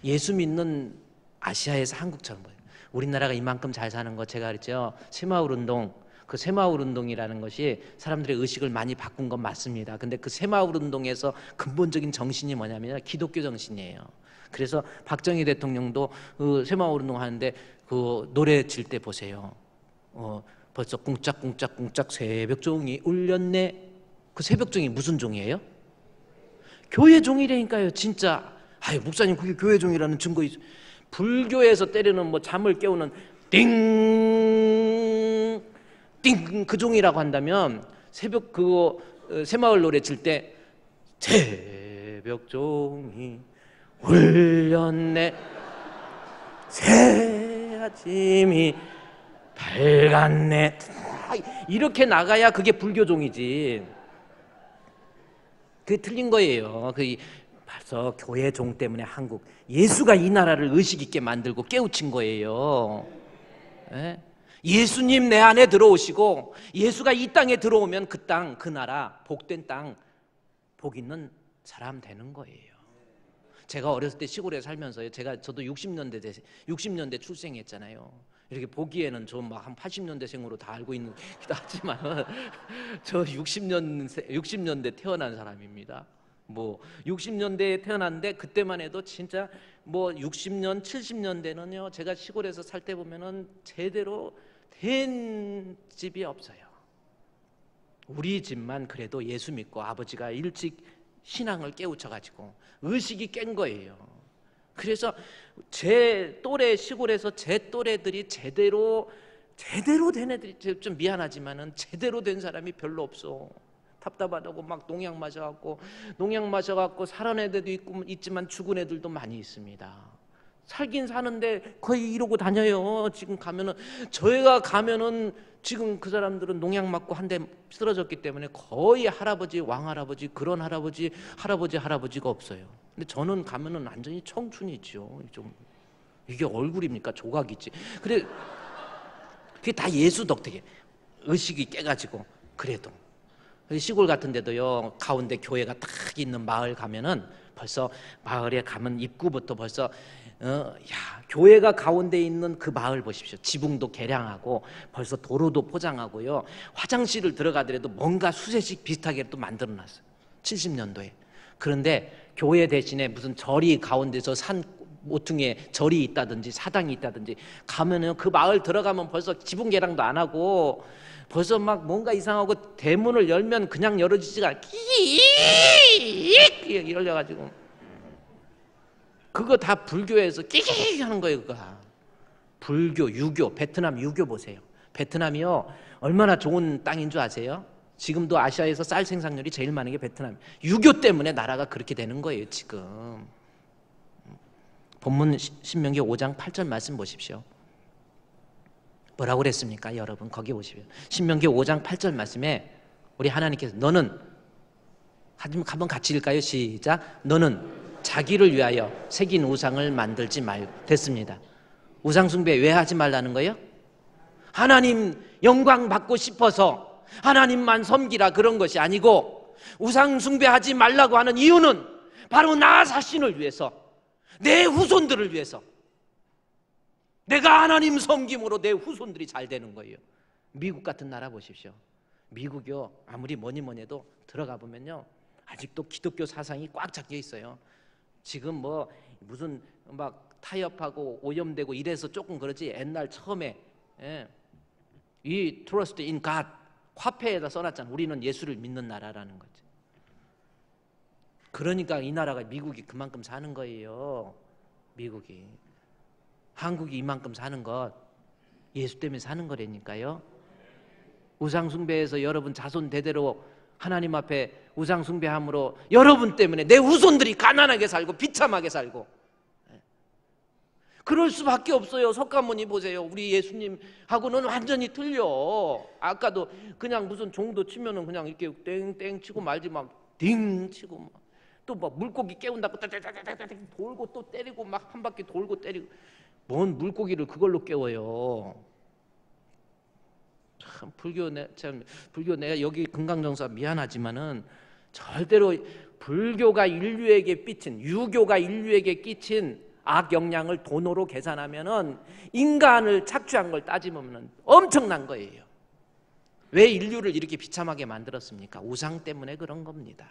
예수 믿는 아시아에서 한국처럼 보여요. 우리나라가 이만큼 잘 사는 거 제가 그랬죠. 새마을운동, 그 새마을운동이라는 것이 사람들의 의식을 많이 바꾼 건 맞습니다. 근데 그 새마을운동에서 근본적인 정신이 뭐냐면 기독교 정신이에요. 그래서 박정희 대통령도 그 새마을운동 하는데 그 노래 질 때 보세요. 벌써 꿍짝꿍짝꿍짝 새벽종이 울렸네. 그 새벽종이 무슨 종이에요? 교회 종이라니까요. 진짜. 아유 목사님 그게 교회 종이라는 증거 있어. 불교에서 때리는 뭐 잠을 깨우는 띵 그 종이라고 한다면 새벽 그거 새마을 노래 칠 때 새벽종이 울렸네 새 아침이 밝았네 이렇게 나가야 그게 불교종이지. 그게 틀린 거예요. 벌써 교회 종 때문에 한국 예수가 이 나라를 의식 있게 만들고 깨우친 거예요. 네? 예수님 내 안에 들어오시고 예수가 이 땅에 들어오면 그 땅, 그 나라 복된 땅, 복 있는 사람 되는 거예요. 제가 어렸을 때 시골에 살면서요. 저도 60년대 출생했잖아요. 이렇게 보기에는 좀 막 한 80년대생으로 다 알고 있는 기도 하지만 저 60년대 태어난 사람입니다. 뭐 60년대에 태어났는데 그때만 해도 진짜 뭐 60년, 70년대는요. 제가 시골에서 살 때 보면은 제대로 된 집이 없어요. 우리 집만 그래도 예수 믿고 아버지가 일찍 신앙을 깨우쳐가지고 의식이 깬 거예요. 그래서 제 또래 시골에서 제 또래들이 제대로 된 애들이 좀 미안하지만은 제대로 된 사람이 별로 없어. 답답하다고 막 농약 마셔갖고 살은 애들도 있지만 죽은 애들도 많이 있습니다. 살긴 사는데 거의 이러고 다녀요. 지금 가면은 저희가 가면은 지금 그 사람들은 농약 맞고 한 대 쓰러졌기 때문에 거의 할아버지, 왕할아버지, 그런 할아버지가 없어요. 근데 저는 가면은 완전히 청춘이죠. 좀 이게 얼굴입니까? 조각이지. 그래 그게 다 예수 덕택에 의식이 깨가지고. 그래도 시골 같은 데도요 가운데 교회가 딱 있는 마을 가면은 벌써 마을에 가면 입구부터 벌써 교회가 가운데 있는 그 마을 보십시오. 지붕도 개량하고 벌써 도로도 포장하고요. 화장실을 들어가더라도 뭔가 수세식 비슷하게 또 만들어놨어요. 70년도에. 그런데 교회 대신에 무슨 절이 가운데서 산 모퉁이에 절이 있다든지 사당이 있다든지 가면은 그 마을 들어가면 벌써 지붕 개량도 안 하고 벌써 막 뭔가 이상하고 대문을 열면 그냥 열어지지가 않아. 끼익 열려가지고 그거 다 불교에서 끼익 하는 거예요. 그거 불교, 유교, 베트남 유교 보세요. 베트남이요 얼마나 좋은 땅인 줄 아세요? 지금도 아시아에서 쌀 생산률이 제일 많은 게 베트남. 유교 때문에 나라가 그렇게 되는 거예요. 지금 본문 신명기 5장 8절 말씀 보십시오. 뭐라고 그랬습니까? 여러분 거기 보시면 신명기 5장 8절 말씀에 우리 하나님께서 너는 한번 같이 읽을까요? 시작. 너는 자기를 위하여 새긴 우상을 만들지 말고. 됐습니다. 우상 숭배 왜 하지 말라는 거예요? 하나님 영광 받고 싶어서 하나님만 섬기라 그런 것이 아니고 우상 숭배하지 말라고 하는 이유는 바로 나 자신을 위해서 내 후손들을 위해서. 내가 하나님 섬김으로 내 후손들이 잘 되는 거예요. 미국 같은 나라 보십시오. 미국이요, 아무리 뭐니 해도 들어가 보면요, 아직도 기독교 사상이 꽉 잡혀 있어요. 지금 뭐 무슨 막 타협하고 오염되고 이래서 조금 그러지, 옛날 처음에 이 trust in God 화폐에다 써놨잖아. 우리는 예수를 믿는 나라라는 거지. 그러니까 이 나라가, 미국이 그만큼 사는 거예요. 미국이. 한국이 이만큼 사는 것 예수 때문에 사는 거라니까요. 우상숭배에서 여러분 자손 대대로 하나님 앞에 우상숭배함으로 여러분 때문에 내 후손들이 가난하게 살고 비참하게 살고, 그럴 수밖에 없어요. 석가모니 보세요. 우리 예수님하고는 완전히 틀려. 아까도 그냥 무슨 종도 치면은 그냥 이렇게 땡땡 치고 말지, 막 딩 치고 막 또 막 물고기 깨운다고 따따따따따 돌고 또 때리고 막 한 바퀴 돌고 때리고, 뭔 물고기를 그걸로 깨워요. 참 불교 내가 여기 금강정사 미안하지만은 절대로 불교가 인류에게 끼친, 유교가 인류에게 끼친 악영향을 돈으로 계산하면은, 인간을 착취한 걸 따지면 엄청난 거예요. 왜 인류를 이렇게 비참하게 만들었습니까? 우상 때문에 그런 겁니다.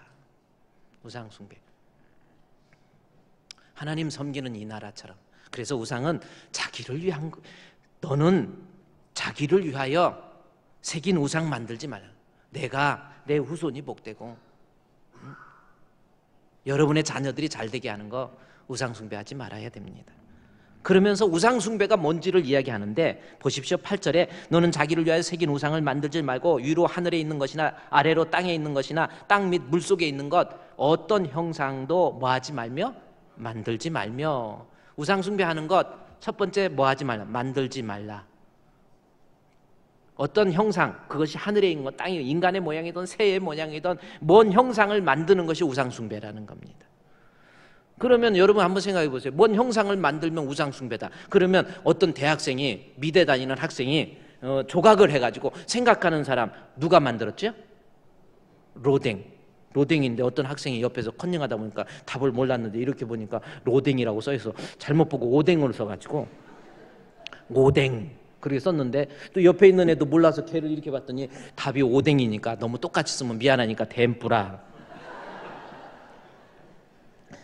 우상 숭배. 하나님 섬기는 이 나라처럼. 그래서 우상은 자기를 위한 거. 너는 자기를 위하여 새긴 우상 만들지 말라. 내가, 내 후손이 복되고 여러분의 자녀들이 잘 되게 하는 거 우상 숭배하지 말아야 됩니다. 그러면서 우상 숭배가 뭔지를 이야기하는데, 보십시오. 8절에 너는 자기를 위하여 새긴 우상을 만들지 말고 위로 하늘에 있는 것이나 아래로 땅에 있는 것이나 땅 및 물속에 있는 것 어떤 형상도 뭐하지 말며 만들지 말며. 우상 숭배하는 것 첫 번째 뭐하지 말라, 만들지 말라. 어떤 형상, 그것이 하늘에 있는 것, 땅에 인간의 모양이든 새의 모양이든 뭔 형상을 만드는 것이 우상 숭배라는 겁니다. 그러면 여러분 한번 생각해 보세요. 뭔 형상을 만들면 우상 숭배다. 그러면 어떤 대학생이, 미대 다니는 학생이 조각을 해가지고 생각하는 사람 누가 만들었죠? 로댕인데 어떤 학생이 옆에서 컨닝하다 보니까 답을 몰랐는데 이렇게 보니까 로댕이라고 써있어. 잘못 보고 오뎅으로 써가지고 오뎅 그렇게 썼는데, 또 옆에 있는 애도 몰라서 걔를 이렇게 봤더니 답이 오뎅이니까 너무 똑같이 쓰면 미안하니까 덴뿌라.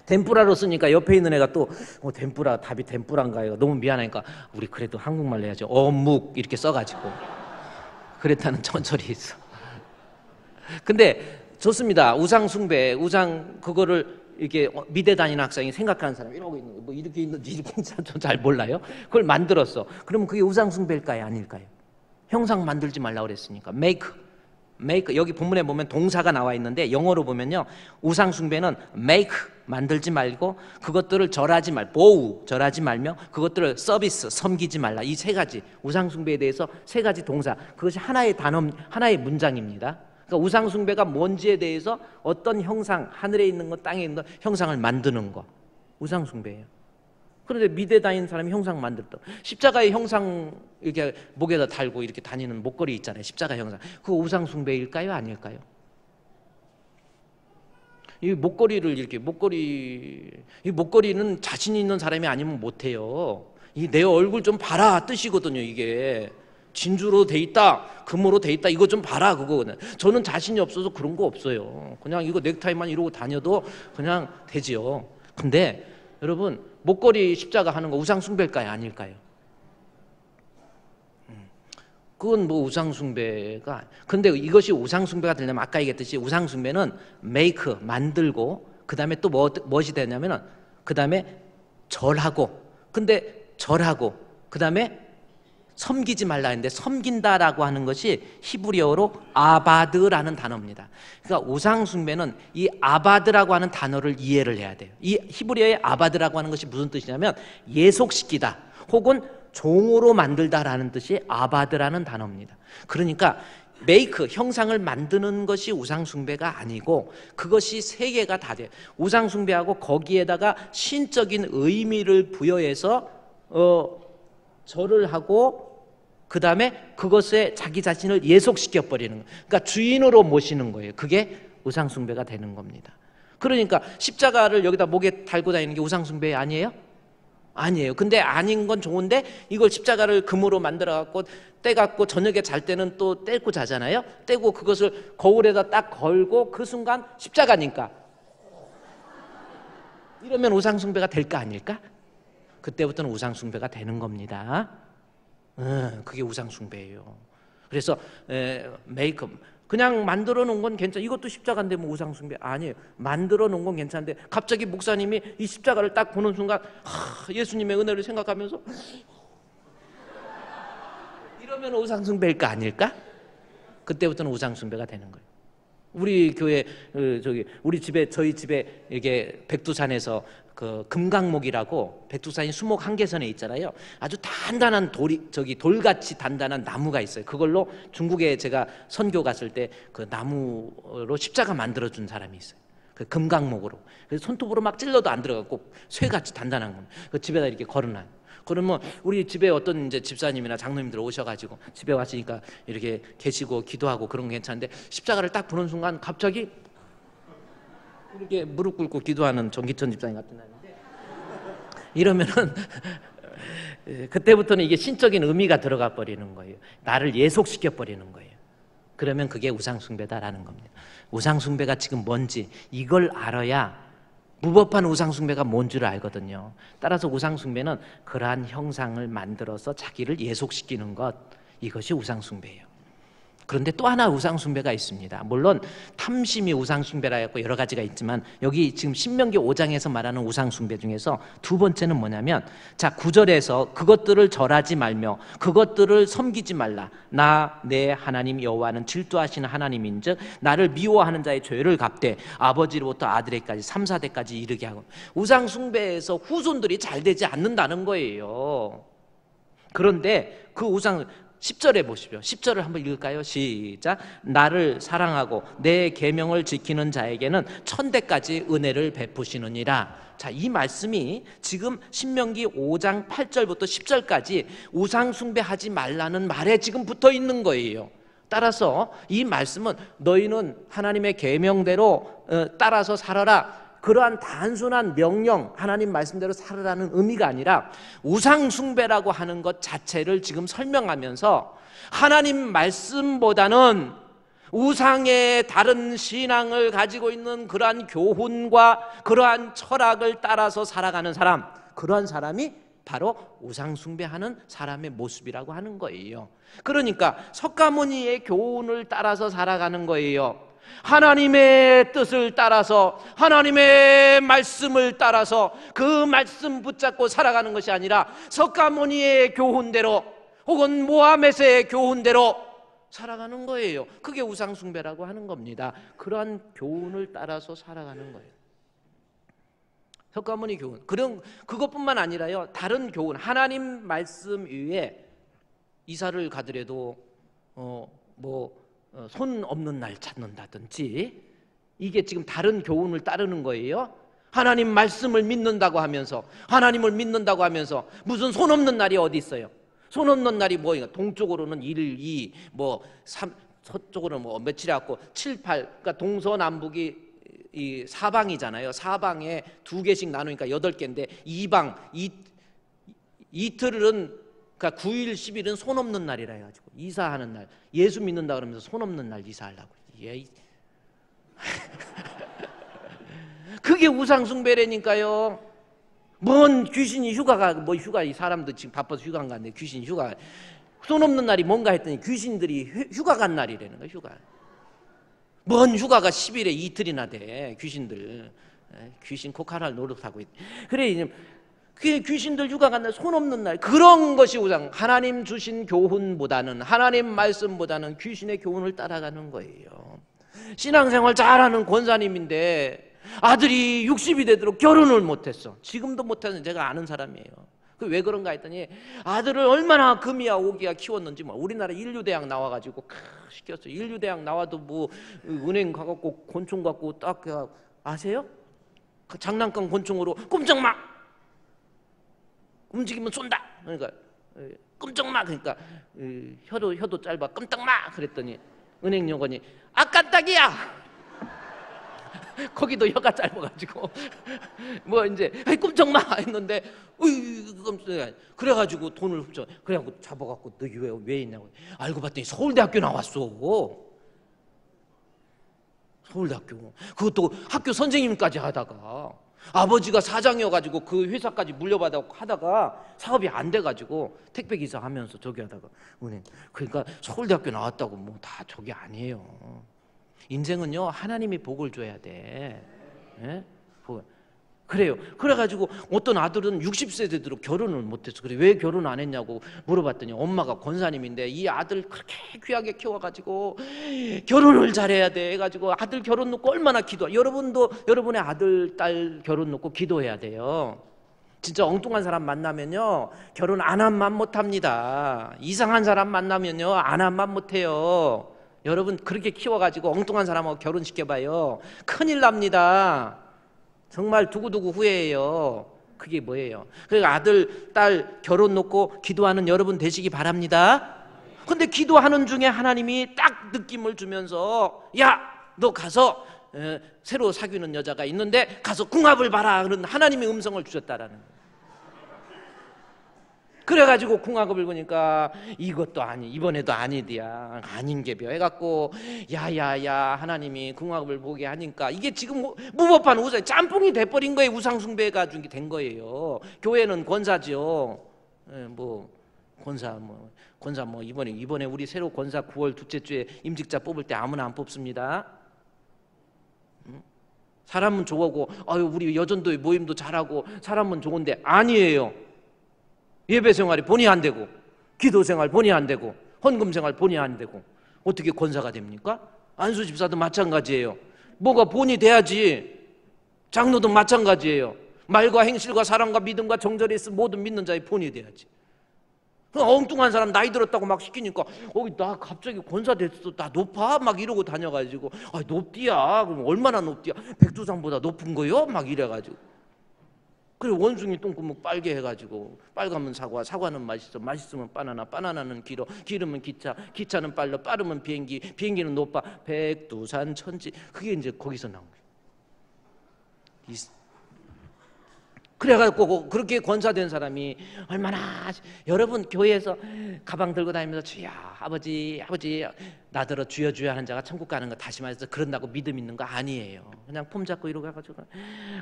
덴뿌라로 쓰니까 옆에 있는 애가 또 덴뿌라, 답이 덴뿌라인가, 너무 미안하니까 우리 그래도 한국말로 해야죠. 어묵 이렇게 써가지고 그랬다는 전설이 있어. 근데 좋습니다. 우상 숭배, 우상 그거를 이렇게 미대 다니는 학생이 생각하는 사람 이러고 있는 거, 뭐 이렇게 있는지 이렇게 잘 몰라요. 그걸 만들었어. 그러면 그게 우상 숭배일까요, 아닐까요? 형상 만들지 말라고 그랬으니까. make 여기 본문에 보면 동사가 나와 있는데, 영어로 보면요, 우상 숭배는 make 만들지 말고, 그것들을 절하지 말, 보우 절하지 말며, 그것들을 서비스 섬기지 말라. 이 세 가지 우상 숭배에 대해서 세 가지 동사, 그것이 하나의 단어, 하나의 문장입니다. 그러니까 우상 숭배가 뭔지에 대해서 어떤 형상, 하늘에 있는 것, 땅에 있는 것, 형상을 만드는 거, 우상 숭배예요. 그런데 미대 다니는 사람이 형상 만들었다. 십자가의 형상 이렇게 목에다 달고 이렇게 다니는 목걸이 있잖아요. 십자가 형상. 그거 우상 숭배일까요, 아닐까요? 이 목걸이를 이렇게 이 목걸이는 자신 있는 사람이 아니면 못 해요. 이 내 얼굴 좀 봐라 뜻이거든요. 이게 진주로 돼 있다, 금으로 돼 있다, 이거 좀 봐라 그거는. 저는 자신이 없어서 그런 거 없어요. 그냥 이거 넥타이만 이러고 다녀도 그냥 되지요. 근데 여러분, 목걸이 십자가 하는 거 우상 숭배일까요, 아닐까요? 그건 뭐 우상 숭배가. 근데 이것이 우상 숭배가 되려면 아까 얘기했듯이 우상 숭배는 make 만들고, 그 다음에 또 무엇이 되냐면은 그 다음에 절하고, 근데 절하고 그 다음에 섬기지 말라 했는데, 섬긴다라고 하는 것이 히브리어로 아바드라는 단어입니다. 그러니까 우상 숭배는 이 아바드라고 하는 단어를 이해를 해야 돼요. 이 히브리어의 아바드라고 하는 것이 무슨 뜻이냐면 예속시키다 혹은 종으로 만들다라는 뜻이 아바드라는 단어입니다. 그러니까 메이크, 형상을 만드는 것이 우상 숭배가 아니고, 그것이 세 개가 다 돼요. 우상 숭배하고 거기에다가 신적인 의미를 부여해서 절을 하고, 그 다음에 그것에 자기 자신을 예속시켜 버리는 거예요. 그러니까 주인으로 모시는 거예요. 그게 우상 숭배가 되는 겁니다. 그러니까 십자가를 여기다 목에 달고 다니는 게 우상숭배 아니에요? 아니에요. 근데 아닌 건 좋은데 이걸 십자가를 금으로 만들어갖고 떼갖고 저녁에 잘 때는 또 떼고 자잖아요. 떼고 그것을 거울에다 딱 걸고 그 순간 십자가니까 이러면 우상숭배가 될까 아닐까? 그때부터는 우상숭배가 되는 겁니다. 그게 우상숭배예요. 그래서 메이크업 그냥 만들어 놓은 건 괜찮아. 이것도 십자가인데 뭐 우상숭배 아니에요. 만들어 놓은 건 괜찮은데 갑자기 목사님이 이 십자가를 딱 보는 순간 예수님의 은혜를 생각하면서 이러면 우상숭배일까 아닐까? 그때부터는 우상숭배가 되는 거예요. 우리 교회 우리 집에 저희 집에 이게 백두산에서 그 금강목이라고 백두산이 수목 한계선에 있잖아요. 아주 단단한 돌같이 단단한 나무가 있어요. 그걸로 중국에 제가 선교 갔을 때 그 나무로 십자가 만들어 준 사람이 있어요. 그 금강목으로. 그래서 손톱으로 막 찔러도 안 들어가고 쇠같이 단단한 거. 그 집에다 이렇게 걸어놔요. 그러면 우리 집에 어떤 이제 집사님이나 장로님들 오셔가지고 집에 왔으니까 이렇게 계시고 기도하고 그런 건 괜찮은데 십자가를 딱 보는 순간 갑자기 이렇게 무릎 꿇고 기도하는 정기천 집사님 같은 날인데 이러면은 그때부터는 이게 신적인 의미가 들어가 버리는 거예요. 나를 예속시켜 버리는 거예요. 그러면 그게 우상숭배다라는 겁니다. 우상숭배가 지금 뭔지 이걸 알아야 무법한 우상숭배가 뭔 줄 알거든요. 따라서 우상숭배는 그러한 형상을 만들어서 자기를 예속시키는 것, 이것이 우상숭배예요. 그런데 또 하나 우상숭배가 있습니다. 물론 탐심이 우상숭배라 했고 여러 가지가 있지만 여기 지금 신명기 5장에서 말하는 우상숭배 중에서 두 번째는 뭐냐면, 자 9절에서 그것들을 절하지 말며 그것들을 섬기지 말라. 나 내 하나님 여호와는 질투하시는 하나님인즉 나를 미워하는 자의 죄를 갚되 아버지로부터 아들에까지 3, 4대까지 이르게 하고. 우상숭배에서 후손들이 잘 되지 않는다는 거예요. 그런데 그 10절에 보십시오. 10절을 한번 읽을까요? 시작. 나를 사랑하고 내 계명을 지키는 자에게는 천대까지 은혜를 베푸시느니라. 자, 이 말씀이 지금 신명기 5장 8절부터 10절까지 우상숭배하지 말라는 말에 지금 붙어 있는 거예요. 따라서 이 말씀은 너희는 하나님의 계명대로 따라서 살아라, 그러한 단순한 명령, 하나님 말씀대로 살으라는 의미가 아니라 우상숭배라고 하는 것 자체를 지금 설명하면서 하나님 말씀보다는 우상의 다른 신앙을 가지고 있는 그러한 교훈과 그러한 철학을 따라서 살아가는 사람, 그러한 사람이 바로 우상숭배하는 사람의 모습이라고 하는 거예요. 그러니까 석가모니의 교훈을 따라서 살아가는 거예요. 하나님의 뜻을 따라서, 하나님의 말씀을 따라서 그 말씀 붙잡고 살아가는 것이 아니라 석가모니의 교훈대로 혹은 모하메스의 교훈대로 살아가는 거예요. 그게 우상숭배라고 하는 겁니다. 그러한 교훈을 따라서 살아가는 거예요. 석가모니 교훈, 그것뿐만 아니라요, 다른 교훈, 하나님 말씀 위에 이사를 가더라도 손 없는 날 찾는다든지, 이게 지금 다른 교훈을 따르는 거예요. 하나님 말씀을 믿는다고 하면서, 하나님을 믿는다고 하면서 무슨 손 없는 날이 어디 있어요? 손 없는 날이 뭐예요? 동쪽으로는 1, 2, 3, 서쪽으로는 며칠 해갖고 7, 8, 그러니까 동서남북이 이 사방이잖아요. 사방에 2개씩 나누니까 8개인데 이방, 이틀은, 그러니까 9일, 10일은 손 없는 날이라 해가지고 이사하는 날, 예수 믿는다 그러면서 손 없는 날 이사하려고. 그게 우상숭배라니까요. 뭔 귀신이 휴가가, 휴가, 이 사람도 지금 바빠서 휴가 안 갔는데 귀신 휴가, 손 없는 날이 뭔가 했더니 귀신들이 휴가 간 날이라는 거야. 휴가. 뭔 휴가가 10일에 이틀이나 돼. 귀신들, 귀신 코카를 노릇하고 있. 그래, 그 귀신들 휴가 간 날, 손 없는 날, 그런 것이 우상. 하나님 주신 교훈보다는, 하나님 말씀보다는 귀신의 교훈을 따라가는 거예요. 신앙생활 잘하는 권사님인데 아들이 60이 되도록 결혼을 못했어. 지금도 못하는 제가 아는 사람이에요. 그 왜 그런가 했더니 아들을 얼마나 금이야 오기야 키웠는지. 우리나라 인류대학 나와가지고 시켰어. 인류대학 나와도 은행 가갖고 권총 갖고 딱 아세요? 그 장난감 권총으로 꼼짝마, 움직이면 쏜다. 그러니까 꼼짝마, 그러니까 혀도 짧아 꼼짝마 그랬더니 은행 요건이 아까딱이야. 거기도 혀가 짧아가지고 뭐 이제 꿈쩍 마 했는데 그래가지고 돈을 훔쳐. 그래갖고 잡아갖고 너 왜 있냐고. 알고 봤더니 서울대학교 나왔어. 서울대학교. 그것도 학교 선생님까지 하다가 아버지가 사장이어가지고 그 회사까지 물려받아 하다가 사업이 안 돼가지고 택배기사 하면서 저기 하다가 은행. 그러니까 서울대학교 나왔다고 뭐 다 저게 아니에요. 인생은요 하나님이 복을 줘야 돼. 예? 그래요. 그래가지고 어떤 아들은 60세 되도록 결혼을 못했어. 그래 왜 결혼 안 했냐고 물어봤더니 엄마가 권사님인데 이 아들 그렇게 귀하게 키워가지고 결혼을 잘해야 돼 해가지고 아들 결혼 놓고 얼마나 기도. 여러분도 여러분의 아들 딸 결혼 놓고 기도해야 돼요. 진짜 엉뚱한 사람 만나면요 결혼 안 한 맘 못합니다. 이상한 사람 만나면요 안 한 맘 못해요. 여러분 그렇게 키워가지고 엉뚱한 사람하고 결혼시켜봐요 큰일 납니다. 정말 두고두고 후회해요. 그게 뭐예요? 그러니까 아들, 딸 결혼 놓고 기도하는 여러분 되시기 바랍니다. 근데 기도하는 중에 하나님이 딱 느낌을 주면서 야, 너 가서 새로 사귀는 여자가 있는데 가서 궁합을 봐라. 그런 하나님의 음성을 주셨다라는 거예요. 그래가지고 궁합을 보니까 이것도 아니 이번에도 아니디야 아닌 게벼 해갖고 야야야 하나님이 궁합을 보게 하니까 이게 지금 무법한 우상 짬뽕이 돼버린 거예요. 우상숭배가 된 거예요. 교회는 권사죠. 뭐 권사 뭐 이번에 우리 새로 권사 9월 둘째 주에 임직자 뽑을 때 아무나 안 뽑습니다. 사람은 좋고 우리 여전도의 모임도 잘하고 사람은 좋은데 아니에요. 예배 생활이 본의 안 되고 기도 생활 본의 안 되고 헌금 생활 본의 안 되고 어떻게 권사가 됩니까? 안수 집사도 마찬가지예요. 뭐가 본이 돼야지. 장로도 마찬가지예요. 말과 행실과 사랑과 믿음과 정절이 있으면 모든 믿는 자의 본이 돼야지. 엉뚱한 사람 나이 들었다고 막 시키니까 나 갑자기 권사 됐어. 나 높아? 막 이러고 다녀가지고 높디야. 그럼 얼마나 높디야? 백두산보다 높은 거요? 막 이래가지고 그래 원숭이 똥구멍 빨개 해가지고 빨가면 사과, 사과는 맛있어, 맛있으면 바나나, 바나나는 길어, 길으면 기차, 기차는 빨라, 빠르면 비행기, 비행기는 높아, 백두산 천지. 그게 이제 거기서 나온 거예요. 그래가지고 그렇게 권사된 사람이 얼마나 여러분 교회에서 가방 들고 다니면서 주여 아버지 나더러 주여 주여 하는 자가 천국 가는 거 다시 말해서 그런다고 믿음 있는 거 아니에요. 그냥 폼 잡고 이러고 해가지고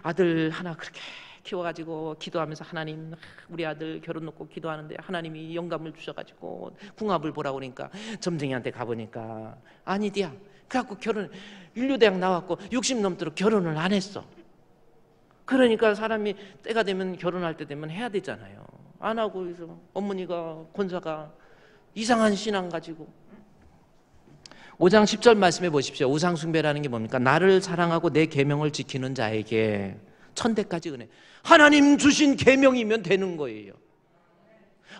아들 하나 그렇게 키워가지고 기도하면서 하나님 우리 아들 결혼 놓고 기도하는데 하나님이 영감을 주셔가지고 궁합을 보라고 그러니까 점쟁이한테 가보니까 아니디야. 그래갖고 인류대학 나왔고 60 넘도록 결혼을 안 했어. 그러니까 사람이 때가 되면 결혼할 때 되면 해야 되잖아요. 안 하고 그래서 어머니가 권사가 이상한 신앙 가지고 5장 10절 말씀해 보십시오. 우상숭배라는 게 뭡니까? 나를 사랑하고 내 계명을 지키는 자에게 천대까지 은혜. 하나님 주신 계명이면 되는 거예요.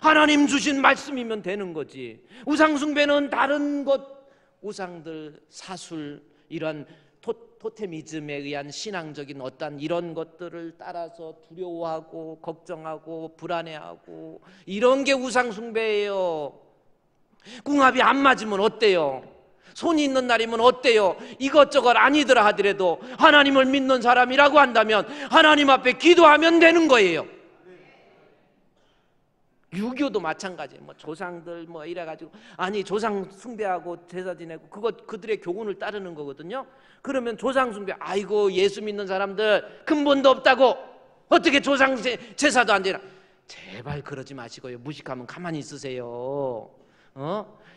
하나님 주신 말씀이면 되는 거지. 우상숭배는 다른 것 우상들 사술 이런 토테미즘에 의한 신앙적인 어떤 이런 것들을 따라서 두려워하고 걱정하고 불안해하고 이런 게 우상숭배예요. 궁합이 안 맞으면 어때요? 손이 있는 날이면 어때요? 이것저것 아니더라 하더라도 하나님을 믿는 사람이라고 한다면 하나님 앞에 기도하면 되는 거예요. 유교도 마찬가지예요. 뭐 조상들 뭐 이래가지고 아니 조상 숭배하고 제사 지내고 그들의 교훈을 따르는 거거든요. 그러면 조상 숭배 아이고 예수 믿는 사람들 근본도 없다고 어떻게 조상 제사도 안 되나? 제발 그러지 마시고요. 무식하면 가만히 있으세요.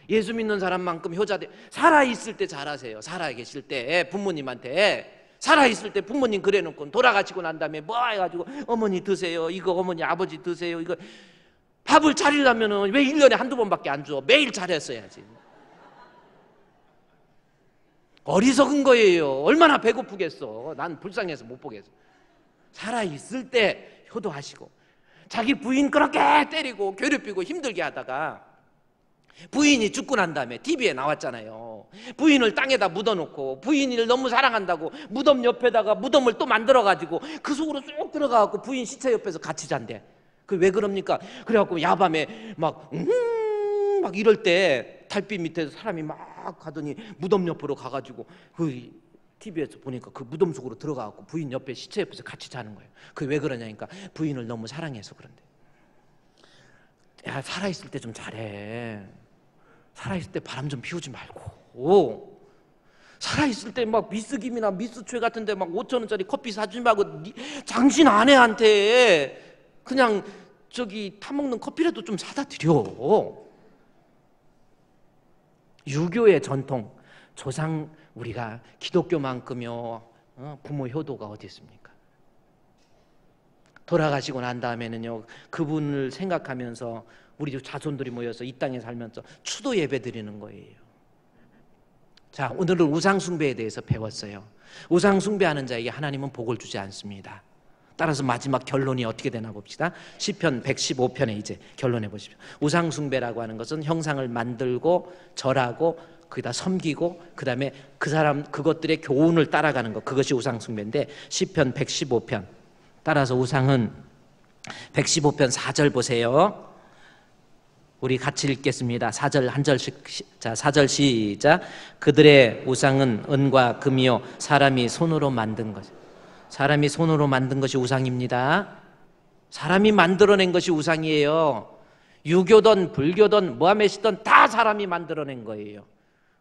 예수 믿는 사람만큼 효자돼. 살아있을 때 잘하세요. 살아계실 때 부모님한테 살아있을 때 부모님 그래놓고 돌아가시고 난 다음에 뭐 해가지고 어머니 드세요. 이거 어머니 아버지 드세요. 이거 밥을 차리려면 왜 1년에 한두 번밖에 안 줘? 매일 차렸어야지. 어리석은 거예요. 얼마나 배고프겠어. 난 불쌍해서 못 보겠어. 살아있을 때 효도하시고 자기 부인 그렇게 때리고 괴롭히고 힘들게 하다가 부인이 죽고 난 다음에 TV에 나왔잖아요. 부인을 땅에다 묻어놓고 부인을 너무 사랑한다고 무덤 옆에다가 무덤을 또 만들어가지고 그 속으로 쏙 들어가갖고 부인 시체 옆에서 같이 잔대. 왜 그럽니까? 그래갖고 야밤에 막 이럴 때 달빛 밑에서 사람이 막 가더니 무덤 옆으로 가가지고 TV에서 보니까 그 무덤 속으로 들어가고 부인 옆에 시체 옆에서 같이 자는 거예요. 그게 왜 그러냐니까 부인을 너무 사랑해서 그런데. 야, 살아있을 때 좀 잘해. 살아있을 때 바람 좀 피우지 말고. 살아있을 때 막 미스김이나 미스초에 같은데 막 5,000원짜리 커피 사주지 말고 당신 아내한테 그냥 저기 타먹는 커피라도 좀 사다 드려. 유교의 전통, 조상, 우리가 기독교만큼요 부모 효도가 어디 있습니까? 돌아가시고 난 다음에는요 그분을 생각하면서 우리 자손들이 모여서 이 땅에 살면서 추도 예배 드리는 거예요. 자, 오늘은 우상 숭배에 대해서 배웠어요. 우상 숭배하는 자에게 하나님은 복을 주지 않습니다. 따라서 마지막 결론이 어떻게 되나 봅시다. 시편 115편에 이제 결론해 보십시오. 우상 숭배라고 하는 것은 형상을 만들고 절하고 거기다 섬기고 그다음에 그 사람 그것들의 교훈을 따라가는 것, 그것이 우상 숭배인데 시편 115편 따라서 우상은 115편 4절 보세요. 우리 같이 읽겠습니다. 4절 한 절씩. 자, 4절 시작. 그들의 우상은 은과 금이요 사람이 손으로 만든 것. 사람이 손으로 만든 것이 우상입니다. 사람이 만들어낸 것이 우상이에요. 유교든 불교든 모하메시든 다 사람이 만들어낸 거예요.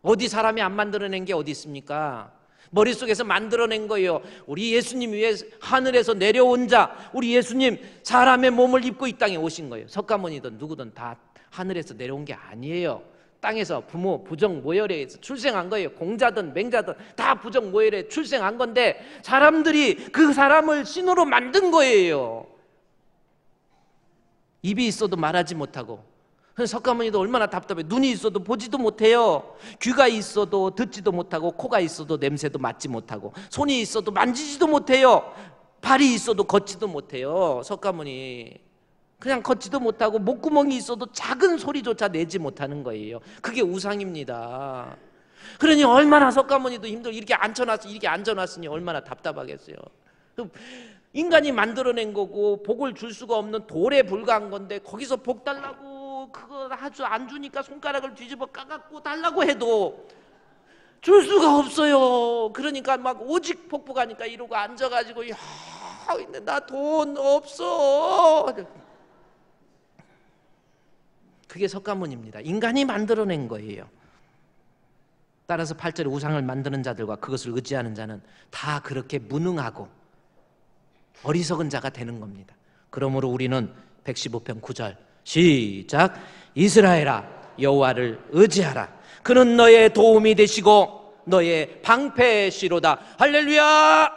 어디 사람이 안 만들어낸 게 어디 있습니까? 머릿속에서 만들어낸 거예요. 우리 예수님 위에 하늘에서 내려온 자, 우리 예수님 사람의 몸을 입고 이 땅에 오신 거예요. 석가모니든 누구든 다 하늘에서 내려온 게 아니에요. 땅에서 부모 부정 모혈에 출생한 거예요. 공자든 맹자든 다 부정 모혈에 출생한 건데 사람들이 그 사람을 신으로 만든 거예요. 입이 있어도 말하지 못하고, 석가모니도 얼마나 답답해. 눈이 있어도 보지도 못해요. 귀가 있어도 듣지도 못하고, 코가 있어도 냄새도 맡지 못하고, 손이 있어도 만지지도 못해요. 발이 있어도 걷지도 못해요. 석가모니 그냥 걷지도 못하고 목구멍이 있어도 작은 소리조차 내지 못하는 거예요. 그게 우상입니다. 그러니 얼마나 석가모니도 힘들고 이렇게 앉혀놨으니 얼마나 답답하겠어요. 인간이 만들어낸 거고 복을 줄 수가 없는 돌에 불과한 건데 거기서 복 달라고 그거 아주 안 주니까 손가락을 뒤집어 까갖고 달라고 해도 줄 수가 없어요. 그러니까 막 오직 복복하니까 이러고 앉아가지고 야, 나 돈 없어. 그게 석가모니입니다. 인간이 만들어낸 거예요. 따라서 8절에 우상을 만드는 자들과 그것을 의지하는 자는 다 그렇게 무능하고 어리석은 자가 되는 겁니다. 그러므로 우리는 115편 9절 시작. 이스라엘아 여호와를 의지하라. 그는 너의 도움이 되시고 너의 방패시로다. 할렐루야.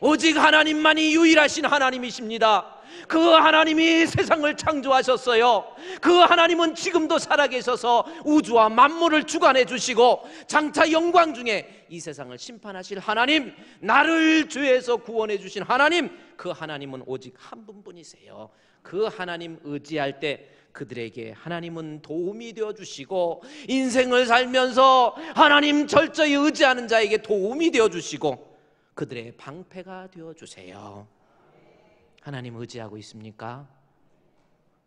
오직 하나님만이 유일하신 하나님이십니다. 그 하나님이 세상을 창조하셨어요. 그 하나님은 지금도 살아계셔서 우주와 만물을 주관해 주시고 장차 영광 중에 이 세상을 심판하실 하나님, 나를 죄에서 구원해 주신 하나님, 그 하나님은 오직 한 분뿐이세요. 그 하나님 의지할 때 그들에게 하나님은 도움이 되어주시고 인생을 살면서 하나님 철저히 의지하는 자에게 도움이 되어주시고 그들의 방패가 되어주세요. 하나님 의지하고 있습니까?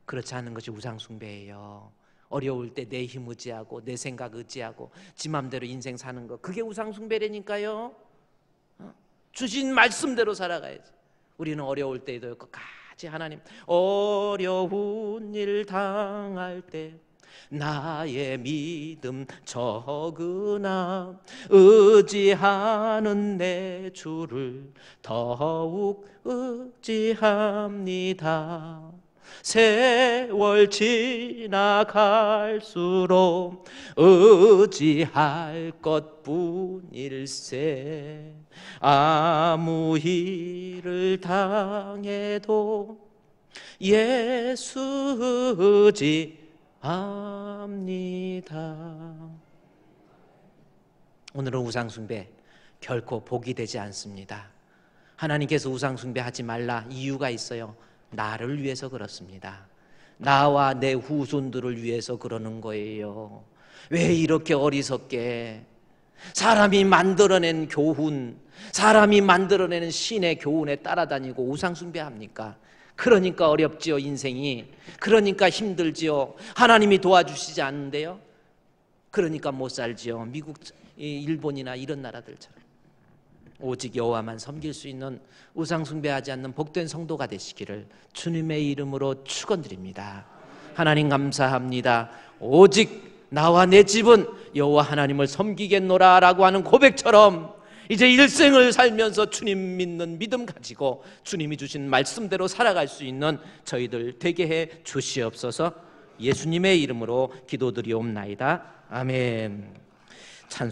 그렇지 않은 것이 우상숭배예요. 어려울 때 내 힘 의지하고 내 생각 의지하고 지 맘대로 인생 사는 거, 그게 우상숭배라니까요. 주신 말씀대로 살아가야지. 우리는 어려울 때에도 끝까지 하나님, 어려운 일 당할 때 나의 믿음 적으나 의지하는 내 주를 더욱 의지합니다. 세월 지나갈수록 의지할 것뿐일세. 아무 일을 당해도 예수 의지합니다. 오늘은 우상숭배 결코 복이 되지 않습니다. 하나님께서 우상숭배하지 말라 이유가 있어요. 나를 위해서 그렇습니다. 나와 내 후손들을 위해서 그러는 거예요. 왜 이렇게 어리석게 사람이 만들어낸 교훈, 사람이 만들어내는 신의 교훈에 따라다니고 우상숭배합니까? 그러니까 어렵지요, 인생이. 그러니까 힘들지요. 하나님이 도와주시지 않는데요. 그러니까 못 살지요. 미국, 일본이나 이런 나라들처럼. 오직 여호와만 섬길 수 있는 우상 숭배하지 않는 복된 성도가 되시기를 주님의 이름으로 축원드립니다. 하나님 감사합니다. 오직 나와 내 집은 여호와 하나님을 섬기겠노라라고 하는 고백처럼 이제 일생을 살면서 주님 믿는 믿음 가지고 주님이 주신 말씀대로 살아갈 수 있는 저희들 되게 해 주시옵소서. 예수님의 이름으로 기도드리옵나이다. 아멘. 찬송